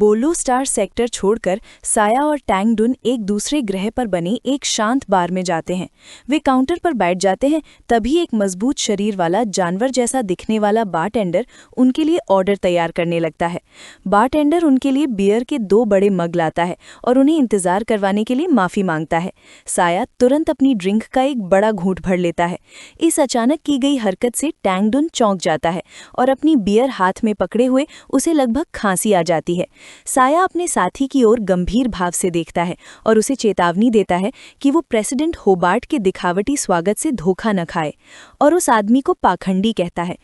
बोलो star sector छोड़कर साया और टैंगडुन एक दूसरे ग्रह पर बने एक शांत बार में जाते हैं। वे काउंटर पर बैठ जाते हैं, तभी एक मजबूत शरीर वाला जानवर जैसा दिखने वाला बारटेंडर उनके लिए ऑर्डर तैयार करने लगता है। बारटेंडर उनके लिए बियर के 2 बड़े मग लाता है और उन्हें इंतजार करवाने के लिए माफी मांगता है। साया तुरंत अपनी ड्रिंक का एक बड़ा घूंट भर लेता है। इस अचानक की गई हरकत से टैंगडुन चौंक जाता है और अपनी बियर हाथ में पकड़े हुए उसे लगभग खांसी आ जाती है। साया अपने साथी की ओर गंभीर भाव से देखता है और उसे चेतावनी देता है कि वो प्रेसिडेंट होबार्ट के दिखावटी स्वागत से धोखा न खाए, और उस आदमी को पाखंडी कहता है।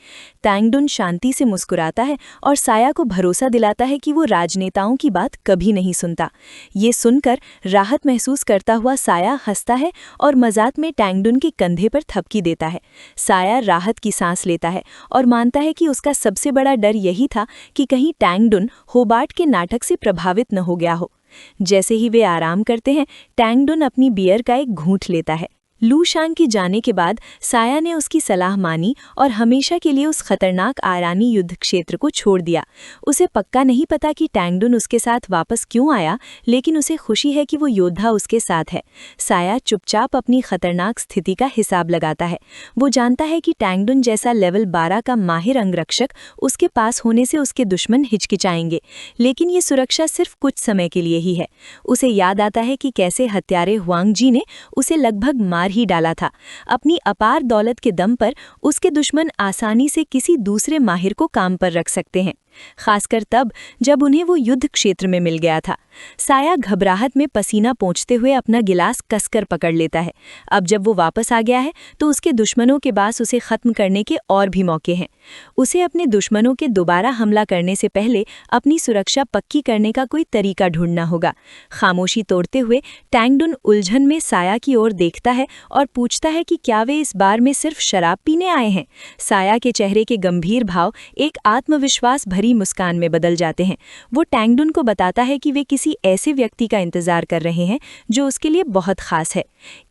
टैंगडुन शांति से मुस्कुराता है और साया को भरोसा दिलाता है कि वो राजनेताओं की बात कभी नहीं सुनता। ये सुनकर राहत महसूस करता हुआ साया हंसता है और मजाक में टैंगडुन के कंधे पर थपकी देता है। साया राहत की सांस लेता है और मानता है कि उसका सबसे बड़ा डर यही था कि कहीं टैंगडुन होबार्ट के नाटक से प्रभावित न हो गया हो। जैसे ही वे आराम करते हैं, टैंगडुन अपनी बियर का एक घूंट लेता है। लू शांग के जाने के बाद साया ने उसकी सलाह मानी और हमेशा के लिए उस खतरनाक आयरानी युद्ध क्षेत्र को छोड़ दिया। उसे पक्का नहीं पता कि टैंगडुन उसके साथ वापस क्यों आया, लेकिन उसे खुशी है कि वो योद्धा उसके साथ है। साया चुपचाप अपनी खतरनाक स्थिति का हिसाब लगाता है। वो जानता है कि टैंगडुन जैसा लेवल 12 का माहिर अंगरक्षक उसके पास होने से उसके दुश्मन हिचकिचाएंगे, लेकिन ये सुरक्षा सिर्फ कुछ समय के लिए ही है। उसे याद आता है कि कैसे हत्यारे हुआंग जी ने उसे लगभग मार ही डाला था। अपनी अपार दौलत के दम पर उसके दुश्मन आसानी से किसी दूसरे माहिर को काम पर रख सकते हैं, खासकर तब जब उन्हें वो युद्ध क्षेत्र में मिल गया था। साया घबराहट में पसीना पोंछते हुए अपना गिलास कसकर पकड़ लेता है। अब जब वो वापस आ गया है तो उसके दुश्मनों के पास उसे खत्म करने के और भी मौके हैं। उसे अपने दुश्मनों के दोबारा हमला करने से पहले अपनी सुरक्षा पक्की करने का कोई तरीका ढूंढना होगा। खामोशी तोड़ते हुए टैंगडुन उलझन में साया की ओर देखता है और पूछता है कि क्या वे इस बार में सिर्फ शराब पीने आए हैं। साया के चेहरे के गंभीर भाव एक आत्मविश्वास भरी मुस्कान में बदल जाते हैं। वो टैंगडुन को बताता है कि वे किसी ऐसे व्यक्ति का इंतजार कर रहे हैं जो उसके लिए बहुत खास है।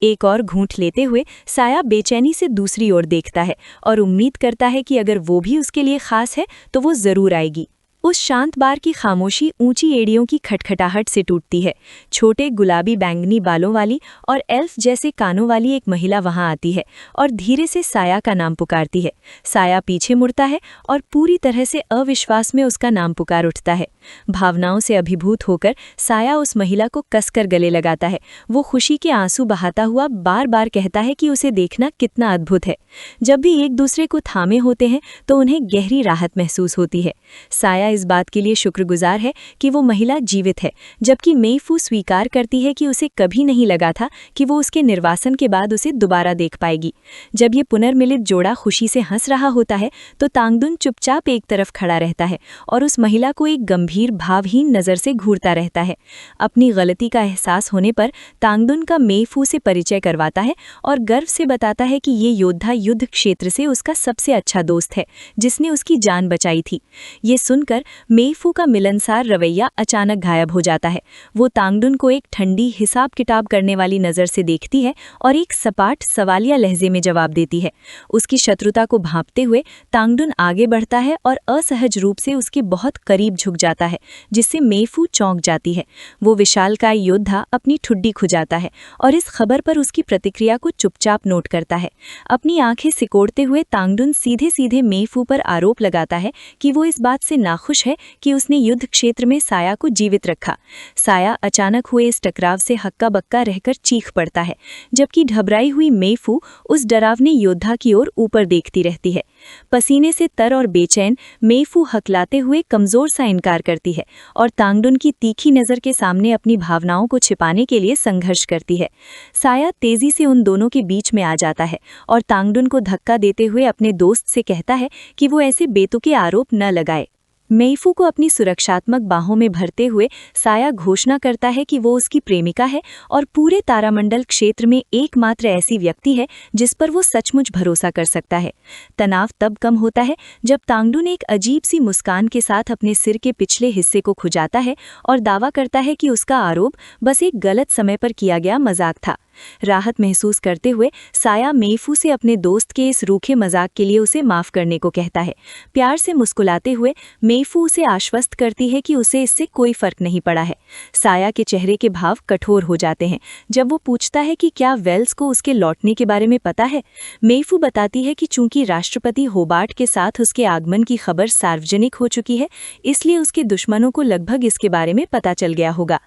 एक और घूंट लेते हुए साया बेचैनी से दूसरी ओर देखता है और उम्मीद करता है कि अगर वो भी उसके लिए खास है तो वो जरूर आएगी। उस शांत बार की खामोशी ऊंची एड़ियों की खटखटाहट से टूटती है। छोटे गुलाबी बैंगनी बालों वाली और एल्फ जैसे कानों वाली एक महिला वहां आती है और धीरे से साया का नाम पुकारती है। साया पीछे मुड़ता है और पूरी तरह से अविश्वास में उसका नाम पुकार उठता है। भावनाओं से अभिभूत होकर साया उस महिला को कसकर गले लगाता है। वो खुशी के आंसू बहाता हुआ बार बार कहता है कि उसे देखना कितना अद्भुत है। जब भी एक दूसरे को थामे होते हैं तो उन्हें गहरी राहत महसूस होती है। साया इस बात के लिए शुक्रगुजार है कि वो महिला जीवित है, जबकि मेईफू स्वीकार करती है कि उसे कभी नहीं लगा था कि वो उसके निर्वासन के बाद उसे दोबारा देख पाएगी। जब ये पुनर्मिलित जोड़ा खुशी से हंस रहा होता है तो तांगडुन चुपचाप एक तरफ खड़ा रहता है और उस महिला को एक गंभीर भावहीन नज़र से घूरता रहता है। अपनी गलती का एहसास होने पर तांगडुन का मेईफू से परिचय करवाता है और गर्व से बताता है कि ये योद्धा युद्ध क्षेत्र से उसका सबसे अच्छा दोस्त है, जिसने उसकी जान बचाई थी। ये सुनकर मेईफू का मिलनसार रवैया अचानक गायब हो जाता है। वो तांगडुन को एक ठंडी हिसाब किताब करने वाली नज़र से देखती है और एक सपाट सवालिया लहजे में जवाब देती है। उसकी शत्रुता को भांपते हुए तांगडुन आगे बढ़ता है और असहज रूप से उसके बहुत करीब झुक जाता है, जिससे मेईफू चौंक जाती है। वो विशालकाय योद्धा अपनी ठुड्डी खुजाता है और इस खबर पर उसकी प्रतिक्रिया को चुपचाप नोट करता है। अपनी आंखें सिकोड़ते हुए तांगडुन सीधे सीधे मेईफू पर आरोप लगाता है कि वो इस बात से नाखुश है कि उसने युद्ध क्षेत्र में साया को जीवित रखा। साया अचानक हुए इस टकराव से हक्का बक्का रहकर चीख पड़ता है, जबकि घबराई हुई मेईफू उस डरावने योद्धा की ओर ऊपर देखती रहती है। पसीने से तर और बेचैन मेईफू हकलाते हुए कमजोर सा इनकार करती है और तांगडुन की तीखी नज़र के सामने अपनी भावनाओं को छिपाने के लिए संघर्ष करती है। साया तेजी से उन दोनों के बीच में आ जाता है और तांगडुन को धक्का देते हुए अपने दोस्त से कहता है कि वो ऐसे बेतुके आरोप न लगाए। मेईफू को अपनी सुरक्षात्मक बाहों में भरते हुए साया घोषणा करता है कि वो उसकी प्रेमिका है और पूरे तारामंडल क्षेत्र में एकमात्र ऐसी व्यक्ति है जिस पर वो सचमुच भरोसा कर सकता है। तनाव तब कम होता है जब तांगडुन एक अजीब सी मुस्कान के साथ अपने सिर के पिछले हिस्से को खुजाता है और दावा करता है कि उसका आरोप बस एक गलत समय पर किया गया मजाक था। राहत महसूस करते हुए साया मेईफू से अपने दोस्त के इस रूखे मजाक के लिए उसे माफ करने को कहता है। प्यार से मुस्कुराते हुए मेईफू उसे आश्वस्त करती है कि उसे इससे कोई फर्क नहीं पड़ा है। साया के चेहरे के भाव कठोर हो जाते हैं जब वो पूछता है कि क्या वेल्स को उसके लौटने के बारे में पता है। मेईफू बताती है कि चूंकि राष्ट्रपति होबार्ट के साथ उसके आगमन की खबर सार्वजनिक हो चुकी है, इसलिए उसके दुश्मनों को लगभग इसके बारे में पता चल गया होगा।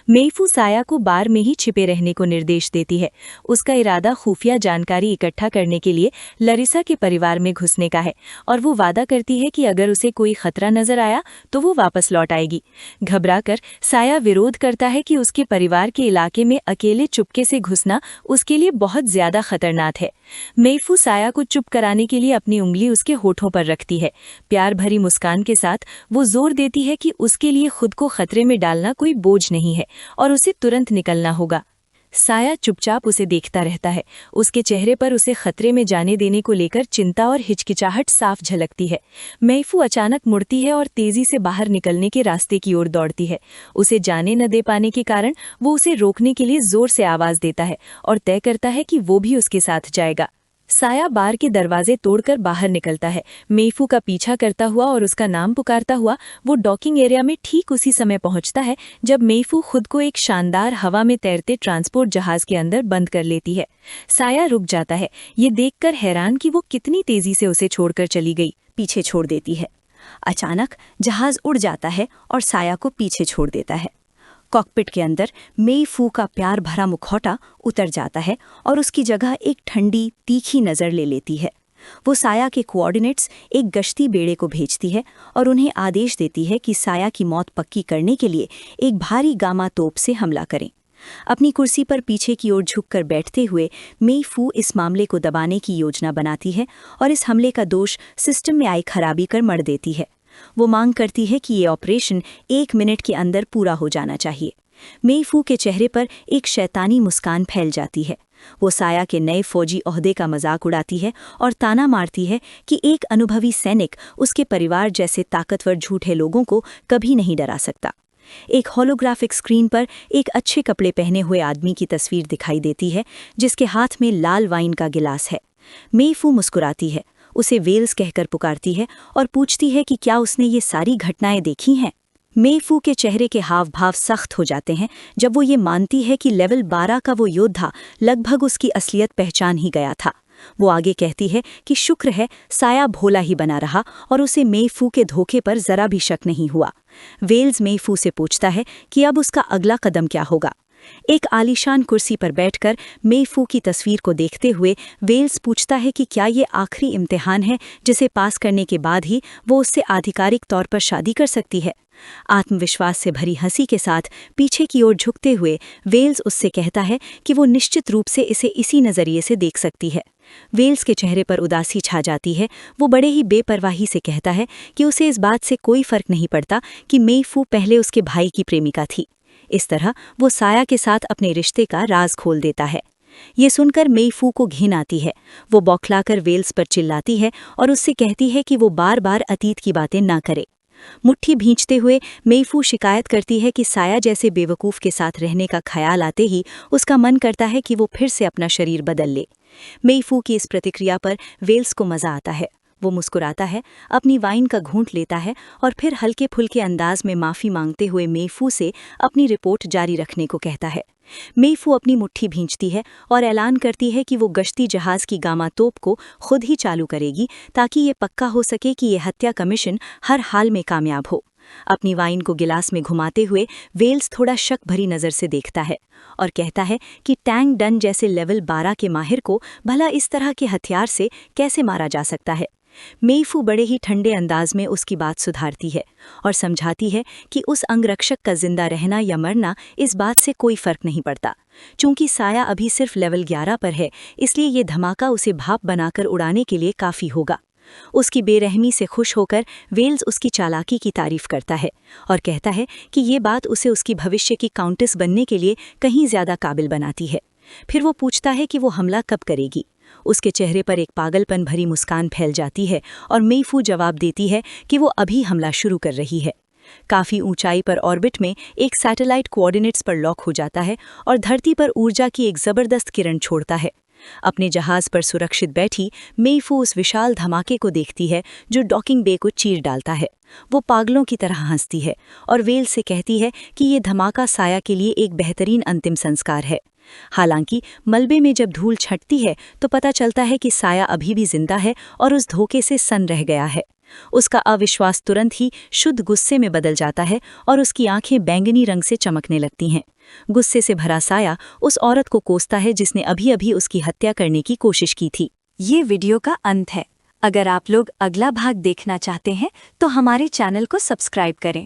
मेईफू साया को बार में ही छिपे रहने को निर्देश देती है। उसका इरादा खुफिया जानकारी इकट्ठा करने के लिए लरिसा के परिवार में घुसने का है और वो वादा करती है कि अगर उसे कोई खतरा नजर आया तो वो वापस लौट आएगी। घबराकर साया विरोध करता है कि उसके परिवार के इलाके में अकेले चुपके से घुसना उसके लिए बहुत ज्यादा खतरनाक है। मेईफू साया को चुप कराने के लिए अपनी उंगली उसके होठों पर रखती है। प्यार भरी मुस्कान के साथ वो जोर देती है कि उसके लिए खुद को खतरे में डालना कोई बोझ नहीं है और उसे तुरंत निकलना होगा। साया चुपचाप उसे देखता रहता है। उसके चेहरे पर उसे खतरे में जाने देने को लेकर चिंता और हिचकिचाहट साफ झलकती है। मेईफू अचानक मुड़ती है और तेजी से बाहर निकलने के रास्ते की ओर दौड़ती है। उसे जाने न दे पाने के कारण वो उसे रोकने के लिए जोर से आवाज देता है और तय करता है कि वो भी उसके साथ जाएगा। साया बार के दरवाजे तोड़कर बाहर निकलता है। मेईफू का पीछा करता हुआ और उसका नाम पुकारता हुआ वो डॉकिंग एरिया में ठीक उसी समय पहुंचता है जब मेईफू खुद को एक शानदार हवा में तैरते ट्रांसपोर्ट जहाज के अंदर बंद कर लेती है। साया रुक जाता है, ये देखकर हैरान कि वो कितनी तेजी से उसे छोड़कर चली गई। पीछे छोड़ देती है। अचानक जहाज उड़ जाता है और साया को पीछे छोड़ देता है। कॉकपिट के अंदर मेईफू का प्यार भरा मुखौटा उतर जाता है और उसकी जगह एक ठंडी तीखी नज़र ले लेती है। वो साया के कोऑर्डिनेट्स एक गश्ती बेड़े को भेजती है और उन्हें आदेश देती है कि साया की मौत पक्की करने के लिए एक भारी गामा तोप से हमला करें। अपनी कुर्सी पर पीछे की ओर झुककर बैठते हुए मेईफू इस मामले को दबाने की योजना बनाती है और इस हमले का दोष सिस्टम में आई खराबी कर मढ़ देती है। वो मांग करती है कि ये ऑपरेशन 1 मिनट के अंदर पूरा हो जाना चाहिए। मेईफू के चेहरे पर एक शैतानी मुस्कान फैल जाती है। वो साया के नए फौजी ओहदे का मजाक उड़ाती है और ताना मारती है कि एक अनुभवी सैनिक उसके परिवार जैसे ताकतवर झूठे लोगों को कभी नहीं डरा सकता। एक होलोग्राफिक स्क्रीन पर एक अच्छे कपड़े पहने हुए आदमी की तस्वीर दिखाई देती है जिसके हाथ में लाल वाइन का गिलास है। मेईफू मुस्कुराती है, उसे वेल्स कहकर पुकारती है और पूछती है कि क्या उसने ये सारी घटनाएं देखी हैं। मेईफू के चेहरे के हाव भाव सख्त हो जाते हैं जब वो ये मानती है कि लेवल 12 का वो योद्धा लगभग उसकी असलियत पहचान ही गया था। वो आगे कहती है कि शुक्र है साया भोला ही बना रहा और उसे मेईफू के धोखे पर जरा भी शक नहीं हुआ। वेल्स मेईफू से पूछता है कि अब उसका अगला कदम क्या होगा। एक आलीशान कुर्सी पर बैठकर मेईफू की तस्वीर को देखते हुए वेल्स पूछता है कि क्या ये आखिरी इम्तिहान है जिसे पास करने के बाद ही वो उससे आधिकारिक तौर पर शादी कर सकती है। आत्मविश्वास से भरी हंसी के साथ पीछे की ओर झुकते हुए वेल्स उससे कहता है कि वो निश्चित रूप से इसे इसी नज़रिए से देख सकती है। वेल्स के चेहरे पर उदासी छा जाती है। वो बड़े ही बेपरवाही से कहता है कि उसे इस बात से कोई फर्क नहीं पड़ता कि मेईफू पहले उसके भाई की प्रेमिका थी। इस तरह वो साया के साथ अपने रिश्ते का राज खोल देता है। ये सुनकर मेईफू को घिन आती है। वो बौखलाकर वेल्स पर चिल्लाती है और उससे कहती है कि वो बार बार अतीत की बातें ना करे। मुट्ठी भींचते हुए मेईफू शिकायत करती है कि साया जैसे बेवकूफ़ के साथ रहने का ख्याल आते ही उसका मन करता है कि वो फिर से अपना शरीर बदल ले। मेईफू की इस प्रतिक्रिया पर वेल्स को मज़ा आता है। वो मुस्कुराता है, अपनी वाइन का घूंट लेता है और फिर हल्के फुल्के अंदाज में माफ़ी मांगते हुए मेईफू से अपनी रिपोर्ट जारी रखने को कहता है। मेईफू अपनी मुट्ठी भींचती है और ऐलान करती है कि वो गश्ती जहाज़ की गामा तोप को खुद ही चालू करेगी ताकि ये पक्का हो सके कि ये हत्या का मिशन हर हाल में कामयाब हो। अपनी वाइन को गिलास में घुमाते हुए वेल्स थोड़ा शक भरी नज़र से देखता है और कहता है कि टैंग डन जैसे लेवल 12 के माहिर को भला इस तरह के हथियार से कैसे मारा जा सकता है। मेईफू बड़े ही ठंडे अंदाज में उसकी बात सुधारती है और समझाती है कि उस अंगरक्षक का जिंदा रहना या मरना इस बात से कोई फर्क नहीं पड़ता। चूंकि साया अभी सिर्फ लेवल 11 पर है, इसलिए ये धमाका उसे भाप बनाकर उड़ाने के लिए काफ़ी होगा। उसकी बेरहमी से खुश होकर वेल्स उसकी चालाकी की तारीफ करता है और कहता है कि ये बात उसे उसकी भविष्य की काउंटेस बनने के लिए कहीं ज़्यादा काबिल बनाती है। फिर वो पूछता है कि वो हमला कब करेगी। उसके चेहरे पर एक पागलपन भरी मुस्कान फैल जाती है और मेईफू जवाब देती है कि वो अभी हमला शुरू कर रही है। काफ़ी ऊंचाई पर ऑर्बिट में एक सैटेलाइट कोऑर्डिनेट्स पर लॉक हो जाता है और धरती पर ऊर्जा की एक ज़बरदस्त किरण छोड़ता है। अपने जहाज़ पर सुरक्षित बैठी मेईफू उस विशाल धमाके को देखती है जो डॉकिंग बे को चीर डालता है। वो पागलों की तरह हंसती है और वेल से कहती है कि ये धमाका साया के लिए एक बेहतरीन अंतिम संस्कार है। हालांकि मलबे में जब धूल छंटती है तो पता चलता है कि साया अभी भी जिंदा है और उस धोखे से सन्न रह गया है। उसका अविश्वास तुरंत ही शुद्ध गुस्से में बदल जाता है और उसकी आंखें बैंगनी रंग से चमकने लगती हैं। गुस्से से भरा साया उस औरत को कोसता है जिसने अभी अभी उसकी हत्या करने की कोशिश की थी। ये वीडियो का अंत है। अगर आप लोग अगला भाग देखना चाहते हैं तो हमारे चैनल को सब्सक्राइब करें